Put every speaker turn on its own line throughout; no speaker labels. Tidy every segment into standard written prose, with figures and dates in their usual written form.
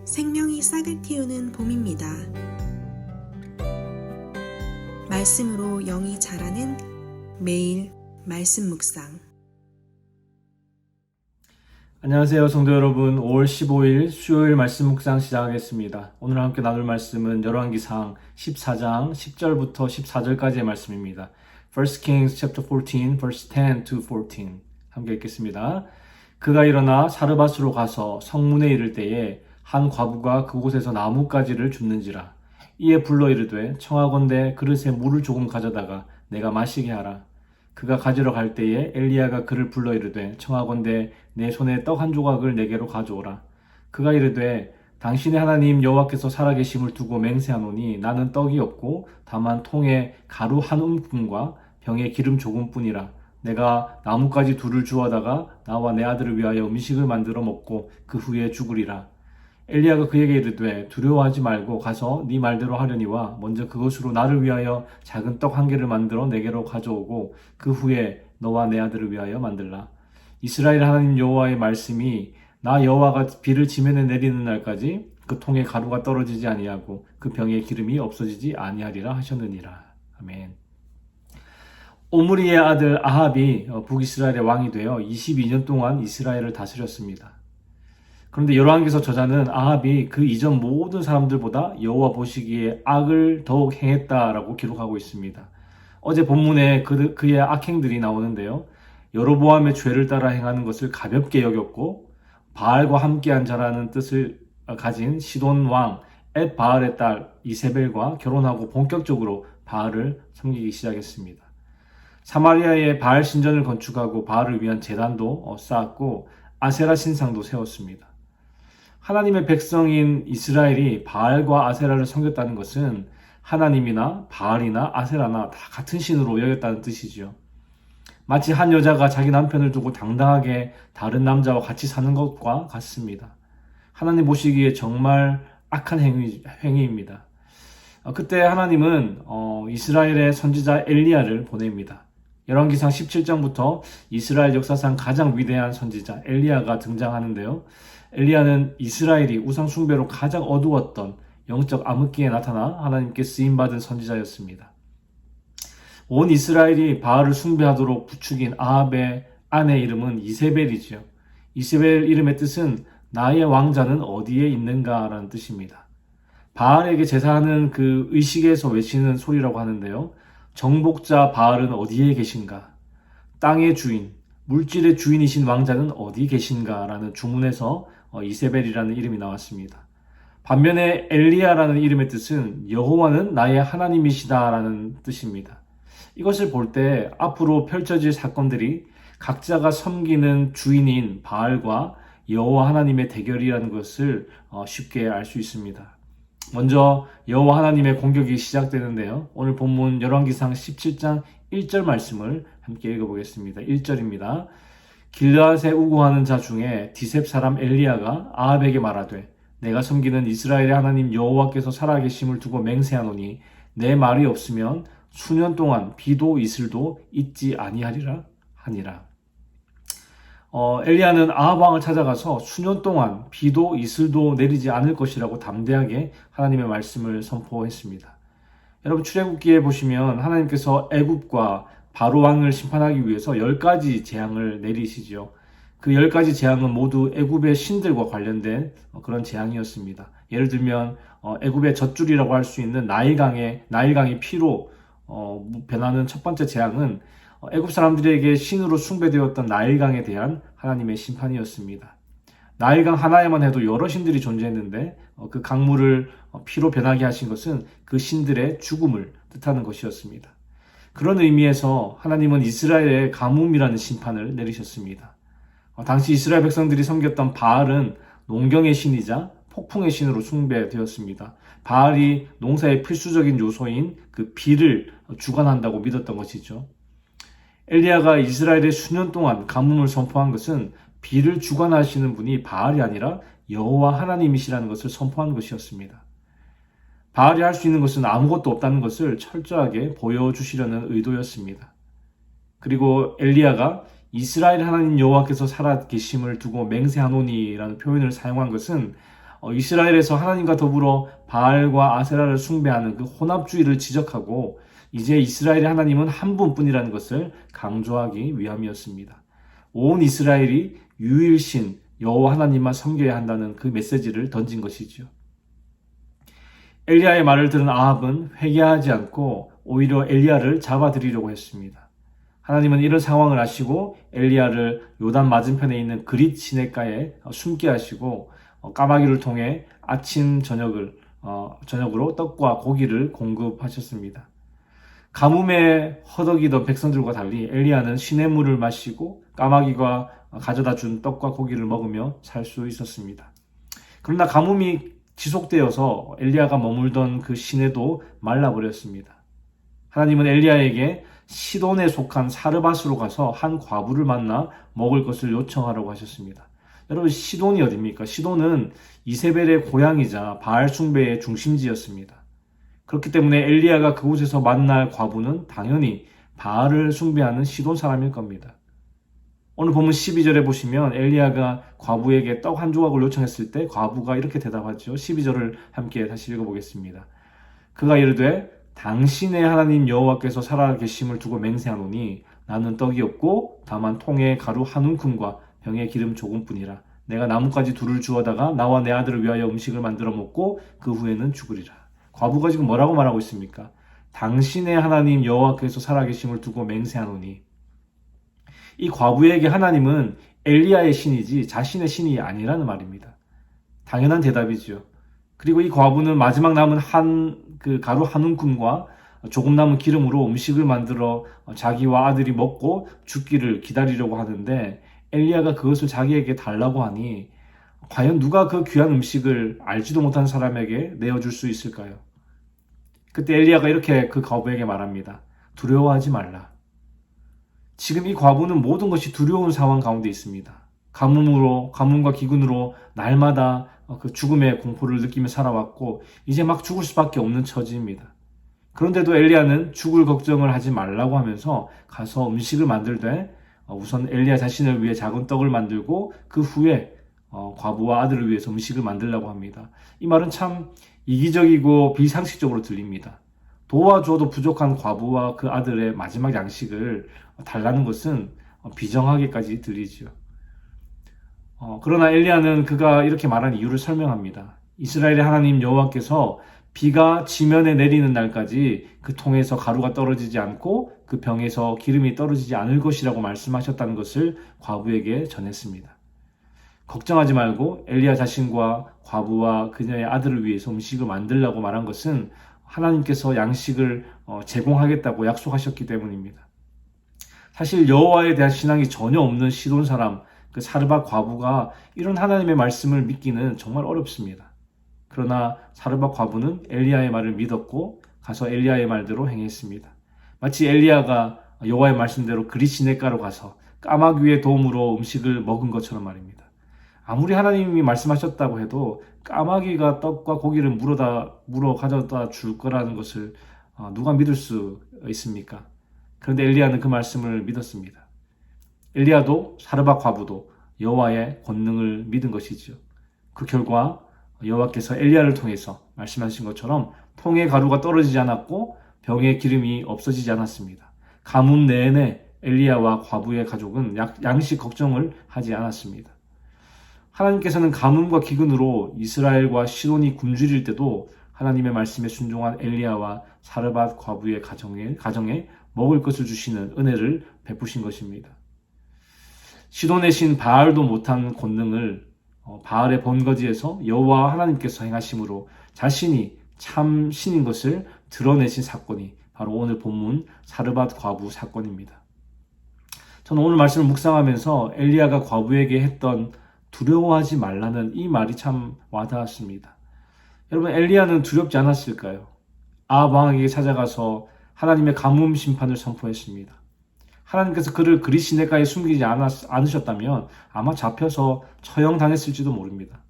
생명이 싹을 틔우는 봄입니다. 말씀으로 영이 자라는 매일 말씀 묵상.
안녕하세요 성도 여러분. 5월 15일 수요일 말씀 묵상 시작하겠습니다. 오늘 함께 나눌 말씀은 열왕기상 14장 10절부터 14절까지의 말씀입니다. 1 Kings chapter 14 verse 10 to 14 함께 읽겠습니다. 그가 일어나 사르밧으로 가서 성문에 이를 때에 한 과부가 그곳에서 나뭇가지를 줍는지라. 이에 불러 이르되 청하건대 그릇에 물을 조금 가져다가 내가 마시게 하라. 그가 가지러 갈 때에 엘리야가 그를 불러 이르되 청하건대 내 손에 떡 한 조각을 내게로 가져오라. 그가 이르되 당신의 하나님 여호와께서 살아계심을 두고 맹세하노니 나는 떡이 없고 다만 통에 가루 한 움큼과 병에 기름 조금뿐이라. 내가 나뭇가지 둘을 주워다가 나와 내 아들을 위하여 음식을 만들어 먹고 그 후에 죽으리라. 엘리야가 그에게 이르되 두려워하지 말고 가서 네 말대로 하려니와 먼저 그것으로 나를 위하여 작은 떡 한 개를 만들어 내게로 가져오고 그 후에 너와 내 아들을 위하여 만들라. 이스라엘 하나님 여호와의 말씀이 나 여호와가 비를 지면에 내리는 날까지 그 통에 가루가 떨어지지 아니하고 그 병에 기름이 없어지지 아니하리라 하셨느니라. 아멘. 오므리의 아들 아합이 북이스라엘의 왕이 되어 22년 동안 이스라엘을 다스렸습니다. 그런데 열왕기서 저자는 아합이 그 이전 모든 사람들보다 여호와 보시기에 악을 더욱 행했다라고 기록하고 있습니다. 어제 본문에 그의 악행들이 나오는데요. 여로보암의 죄를 따라 행하는 것을 가볍게 여겼고 바알과 함께한 자라는 뜻을 가진 시돈 왕 엣바알의 딸 이세벨과 결혼하고 본격적으로 바알을 섬기기 시작했습니다. 사마리아에 바알 신전을 건축하고 바알을 위한 제단도 쌓았고 아세라 신상도 세웠습니다. 하나님의 백성인 이스라엘이 바알과 아세라를 섬겼다는 것은 하나님이나 바알이나 아세라나 다 같은 신으로 여겼다는 뜻이지요. 마치 한 여자가 자기 남편을 두고 당당하게 다른 남자와 같이 사는 것과 같습니다. 하나님 보시기에 정말 악한 행위입니다. 그때 하나님은 이스라엘의 선지자 엘리야를 보냅니다. 열왕기상 17장부터 이스라엘 역사상 가장 위대한 선지자 엘리야가 등장하는데요. 엘리야는 이스라엘이 우상 숭배로 가장 어두웠던 영적 암흑기에 나타나 하나님께 쓰임받은 선지자였습니다. 온 이스라엘이 바알을 숭배하도록 부추긴 아합의 아내 이름은 이세벨이지요. 이세벨 이름의 뜻은 나의 왕자는 어디에 있는가라는 뜻입니다. 바알에게 제사하는 그 의식에서 외치는 소리라고 하는데요. 정복자 바알은 어디에 계신가? 땅의 주인, 물질의 주인이신 왕자는 어디 계신가라는 주문에서 이세벨이라는 이름이 나왔습니다. 반면에 엘리야라는 이름의 뜻은 여호와는 나의 하나님이시다라는 뜻입니다. 이것을 볼 때 앞으로 펼쳐질 사건들이 각자가 섬기는 주인인 바알과 여호와 하나님의 대결이라는 것을 쉽게 알 수 있습니다. 먼저 여호와 하나님의 공격이 시작되는데요. 오늘 본문 열왕기상 17장 1절 말씀을 함께 읽어보겠습니다. 1절입니다. 길르앗에 우고하는 자 중에 디셉 사람 엘리야가 아합에게 말하되 내가 섬기는 이스라엘의 하나님 여호와께서 살아계심을 두고 맹세하노니 내 말이 없으면 수년 동안 비도 이슬도 있지 아니하리라 하니라. 엘리야는 아합 왕을 찾아가서 수년 동안 비도 이슬도 내리지 않을 것이라고 담대하게 하나님의 말씀을 선포했습니다. 여러분 출애굽기에 보시면 하나님께서 애굽과 바로 왕을 심판하기 위해서 10가지 재앙을 내리시죠. 그 10가지 재앙은 모두 애굽의 신들과 관련된 그런 재앙이었습니다. 예를 들면 애굽의 젖줄이라고 할 수 있는 나일강의 피로 변하는 첫 번째 재앙은 애굽 사람들에게 신으로 숭배되었던 나일강에 대한 하나님의 심판이었습니다. 나일강 하나에만 해도 여러 신들이 존재했는데 그 강물을 피로 변하게 하신 것은 그 신들의 죽음을 뜻하는 것이었습니다. 그런 의미에서 하나님은 이스라엘의 가뭄이라는 심판을 내리셨습니다. 당시 이스라엘 백성들이 섬겼던 바알은 농경의 신이자 폭풍의 신으로 숭배되었습니다. 바알이 농사의 필수적인 요소인 그 비를 주관한다고 믿었던 것이죠. 엘리야가 이스라엘에 수년 동안 가뭄을 선포한 것은 비를 주관하시는 분이 바알이 아니라 여호와 하나님이시라는 것을 선포한 것이었습니다. 바알이 할 수 있는 것은 아무것도 없다는 것을 철저하게 보여주시려는 의도였습니다. 그리고 엘리야가 이스라엘 하나님 여호와께서 살아계심을 두고 맹세하노니라는 표현을 사용한 것은 이스라엘에서 하나님과 더불어 바알과 아세라를 숭배하는 그 혼합주의를 지적하고 이제 이스라엘의 하나님은 한 분뿐이라는 것을 강조하기 위함이었습니다. 온 이스라엘이 유일신 여호와 하나님만 섬겨야 한다는 그 메시지를 던진 것이죠. 엘리야의 말을 들은 아합은 회개하지 않고 오히려 엘리야를 잡아들이려고 했습니다. 하나님은 이런 상황을 아시고 엘리야를 요단 맞은편에 있는 그릿 시냇가에 숨게 하시고 까마귀를 통해 아침 저녁으로 떡과 고기를 공급하셨습니다. 가뭄에 허덕이던 백성들과 달리 엘리야는 시냇물을 마시고 까마귀가 가져다 준 떡과 고기를 먹으며 살 수 있었습니다. 그러나 가뭄이 지속되어서 엘리야가 머물던 그 시내도 말라버렸습니다. 하나님은 엘리야에게 시돈에 속한 사르밧으로 가서 한 과부를 만나 먹을 것을 요청하라고 하셨습니다. 여러분, 시돈이 어디입니까? 시돈은 이세벨의 고향이자 바알 숭배의 중심지였습니다. 그렇기 때문에 엘리야가 그곳에서 만날 과부는 당연히 바알을 숭배하는 시돈 사람일 겁니다. 오늘 본문 12절에 보시면 엘리야가 과부에게 떡 한 조각을 요청했을 때 과부가 이렇게 대답하죠. 12절을 함께 다시 읽어보겠습니다. 그가 이르되 당신의 하나님 여호와께서 살아계심을 두고 맹세하노니 나는 떡이 없고 다만 통에 가루 한 움큼과 병에 기름 조금뿐이라. 내가 나뭇가지 둘을 주워다가 나와 내 아들을 위하여 음식을 만들어 먹고 그 후에는 죽으리라. 과부가 지금 뭐라고 말하고 있습니까? 당신의 하나님 여호와께서 살아계심을 두고 맹세하노니. 이 과부에게 하나님은 엘리야의 신이지 자신의 신이 아니라는 말입니다. 당연한 대답이죠. 그리고 이 과부는 마지막 남은 가루 한 움큼과 조금 남은 기름으로 음식을 만들어 자기와 아들이 먹고 죽기를 기다리려고 하는데 엘리야가 그것을 자기에게 달라고 하니 과연 누가 그 귀한 음식을 알지도 못한 사람에게 내어줄 수 있을까요? 그때 엘리야가 이렇게 그 과부에게 말합니다. 두려워하지 말라. 지금 이 과부는 모든 것이 두려운 상황 가운데 있습니다. 가뭄과 기근으로 날마다 그 죽음의 공포를 느끼며 살아왔고 이제 막 죽을 수밖에 없는 처지입니다. 그런데도 엘리야는 죽을 걱정을 하지 말라고 하면서 가서 음식을 만들되 우선 엘리야 자신을 위해 작은 떡을 만들고 그 후에 과부와 아들을 위해서 음식을 만들라고 합니다. 이 말은 참 이기적이고 비상식적으로 들립니다. 도와줘도 부족한 과부와 그 아들의 마지막 양식을 달라는 것은 비정하게까지 들리지요. 그러나 엘리야는 그가 이렇게 말한 이유를 설명합니다. 이스라엘의 하나님 여호와께서 비가 지면에 내리는 날까지 그 통에서 가루가 떨어지지 않고 그 병에서 기름이 떨어지지 않을 것이라고 말씀하셨다는 것을 과부에게 전했습니다. 걱정하지 말고 엘리야 자신과 과부와 그녀의 아들을 위해서 음식을 만들라고 말한 것은 하나님께서 양식을 제공하겠다고 약속하셨기 때문입니다. 사실 여호와에 대한 신앙이 전혀 없는 시돈 사람, 그 사르밧 과부가 이런 하나님의 말씀을 믿기는 정말 어렵습니다. 그러나 사르밧 과부는 엘리야의 말을 믿었고 가서 엘리야의 말대로 행했습니다. 마치 엘리야가 여호와의 말씀대로 그릿 시냇가로 가서 까마귀의 도움으로 음식을 먹은 것처럼 말입니다. 아무리 하나님이 말씀하셨다고 해도 까마귀가 떡과 고기를 물어 가져다 줄 거라는 것을 누가 믿을 수 있습니까? 그런데 엘리야는 그 말씀을 믿었습니다. 엘리야도 사르밧 과부도 여호와의 권능을 믿은 것이죠. 그 결과 여호와께서 엘리야를 통해서 말씀하신 것처럼 통에 가루가 떨어지지 않았고 병에 기름이 없어지지 않았습니다. 가뭄 내내 엘리야와 과부의 가족은 양식 걱정을 하지 않았습니다. 하나님께서는 가뭄과 기근으로 이스라엘과 시돈이 굶주릴 때도 하나님의 말씀에 순종한 엘리야와 사르밧 과부의 가정에 먹을 것을 주시는 은혜를 베푸신 것입니다. 시돈의 신 바알도 못한 권능을 바알의 번거지에서 여호와 하나님께서 행하심으로 자신이 참 신인 것을 드러내신 사건이 바로 오늘 본문 사르밧 과부 사건입니다. 저는 오늘 말씀을 묵상하면서 엘리야가 과부에게 했던 두려워하지 말라는 이 말이 참 와닿았습니다. 여러분, 엘리야는 두렵지 않았을까요? 아합 왕에게 찾아가서 하나님의 가뭄 심판을 선포했습니다. 하나님께서 그를 그릿 시냇가에 숨기지 않으셨다면 아마 잡혀서 처형당했을지도 모릅니다.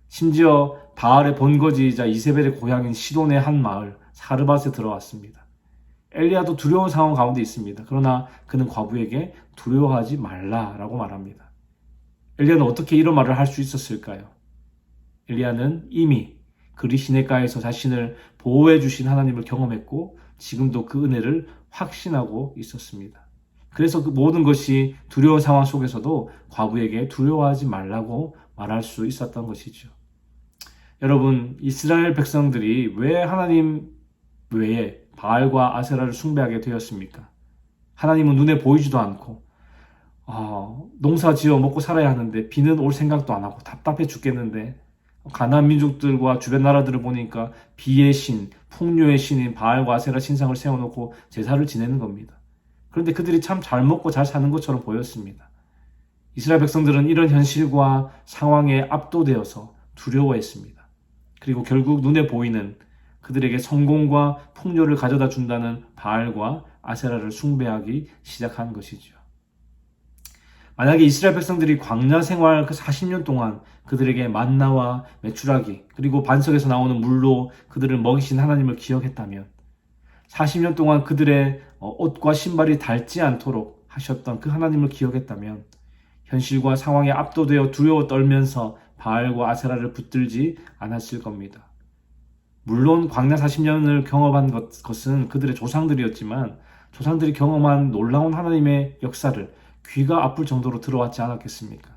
심지어 바알의 번거지이자 이세벨의 고향인 시돈의 한 마을 사르밧에 들어왔습니다. 엘리야도 두려운 상황 가운데 있습니다. 그러나 그는 과부에게 두려워하지 말라라고 말합니다. 엘리야는 어떻게 이런 말을 할 수 있었을까요? 엘리야는 이미 그리 시내가에서 자신을 보호해 주신 하나님을 경험했고 지금도 그 은혜를 확신하고 있었습니다. 그래서 그 모든 것이 두려운 상황 속에서도 과부에게 두려워하지 말라고 말할 수 있었던 것이죠. 여러분, 이스라엘 백성들이 왜 하나님 외에 바알과 아세라를 숭배하게 되었습니까? 하나님은 눈에 보이지도 않고 농사 지어 먹고 살아야 하는데 비는 올 생각도 안 하고 답답해 죽겠는데 가나안 민족들과 주변 나라들을 보니까 비의 신, 풍요의 신인 바알과 아세라 신상을 세워놓고 제사를 지내는 겁니다. 그런데 그들이 참 잘 먹고 잘 사는 것처럼 보였습니다. 이스라엘 백성들은 이런 현실과 상황에 압도되어서 두려워했습니다. 그리고 결국 눈에 보이는 그들에게 성공과 풍요를 가져다 준다는 바알과 아세라를 숭배하기 시작한 것이죠. 만약에 이스라엘 백성들이 광야 생활 그 40년 동안 그들에게 만나와 메추라기 그리고 반석에서 나오는 물로 그들을 먹이신 하나님을 기억했다면 40년 동안 그들의 옷과 신발이 닳지 않도록 하셨던 그 하나님을 기억했다면 현실과 상황에 압도되어 두려워 떨면서 바알과 아세라를 붙들지 않았을 겁니다. 물론 광야 40년을 경험한 것은 그들의 조상들이었지만 조상들이 경험한 놀라운 하나님의 역사를 귀가 아플 정도로 들어왔지 않았겠습니까?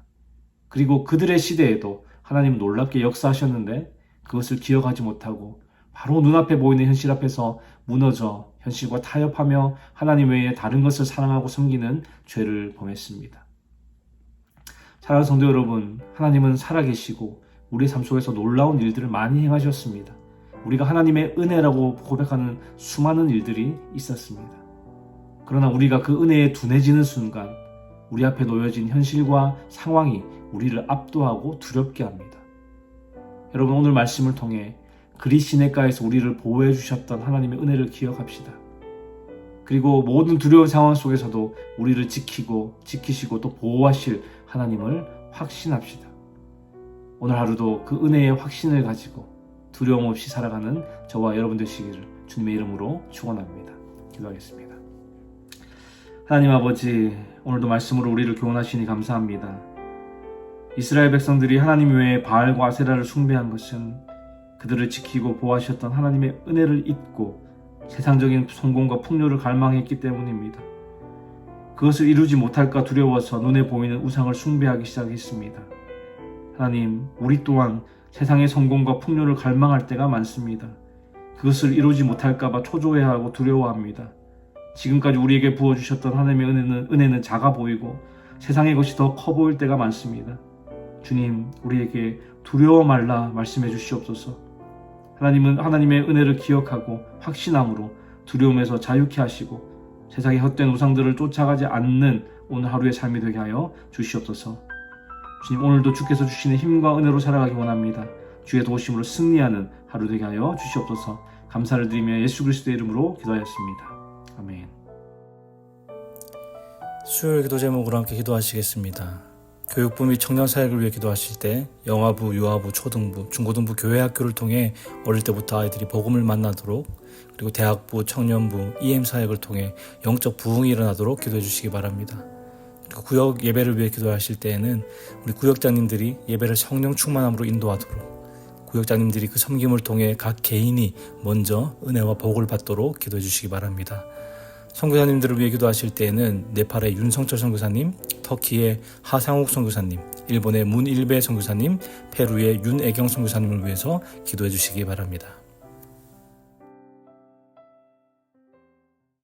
그리고 그들의 시대에도 하나님은 놀랍게 역사하셨는데 그것을 기억하지 못하고 바로 눈앞에 보이는 현실 앞에서 무너져 현실과 타협하며 하나님 외에 다른 것을 사랑하고 섬기는 죄를 범했습니다. 사랑하는 성도 여러분, 하나님은 살아계시고 우리의 삶 속에서 놀라운 일들을 많이 행하셨습니다. 우리가 하나님의 은혜라고 고백하는 수많은 일들이 있었습니다. 그러나 우리가 그 은혜에 둔해지는 순간 우리 앞에 놓여진 현실과 상황이 우리를 압도하고 두렵게 합니다. 여러분, 오늘 말씀을 통해 그리 시내가에서 우리를 보호해 주셨던 하나님의 은혜를 기억합시다. 그리고 모든 두려운 상황 속에서도 우리를 지키시고 또 보호하실 하나님을 확신합시다. 오늘 하루도 그 은혜의 확신을 가지고 두려움 없이 살아가는 저와 여러분 되시기를 주님의 이름으로 축원합니다. 기도하겠습니다. 하나님 아버지, 오늘도 말씀으로 우리를 교훈하시니 감사합니다. 이스라엘 백성들이 하나님 외에 바알과 아세라를 숭배한 것은 그들을 지키고 보호하셨던 하나님의 은혜를 잊고 세상적인 성공과 풍요를 갈망했기 때문입니다. 그것을 이루지 못할까 두려워서 눈에 보이는 우상을 숭배하기 시작했습니다. 하나님, 우리 또한 세상의 성공과 풍요를 갈망할 때가 많습니다. 그것을 이루지 못할까 봐 초조해하고 두려워합니다. 지금까지 우리에게 부어주셨던 하나님의 은혜는 작아 보이고 세상의 것이 더 커 보일 때가 많습니다. 주님, 우리에게 두려워 말라 말씀해 주시옵소서. 하나님은 하나님의 은혜를 기억하고 확신함으로 두려움에서 자유케 하시고 세상의 헛된 우상들을 쫓아가지 않는 오늘 하루의 삶이 되게 하여 주시옵소서. 주님, 오늘도 주께서 주시는 힘과 은혜로 살아가기 원합니다. 주의 도우심으로 승리하는 하루 되게 하여 주시옵소서. 감사를 드리며 예수 그리스도의 이름으로 기도하였습니다. 아멘.
수요일 기도 제목으로 함께 기도하시겠습니다. 교육부 및 청년사역을 위해 기도하실 때 영아부, 유아부, 초등부, 중고등부 교회학교를 통해 어릴 때부터 아이들이 복음을 만나도록, 그리고 대학부, 청년부, EM사역을 통해 영적 부흥이 일어나도록 기도해 주시기 바랍니다. 그리고 구역 예배를 위해 기도하실 때에는 우리 구역장님들이 예배를 성령 충만함으로 인도하도록, 구역장님들이 그 섬김을 통해 각 개인이 먼저 은혜와 복을 받도록 기도해 주시기 바랍니다. 선교사님들을 위해 기도하실 때에는 네팔의 윤성철 선교사님, 터키의 하상욱 선교사님, 일본의 문일배 선교사님, 페루의 윤애경 선교사님을 위해서 기도해 주시기 바랍니다.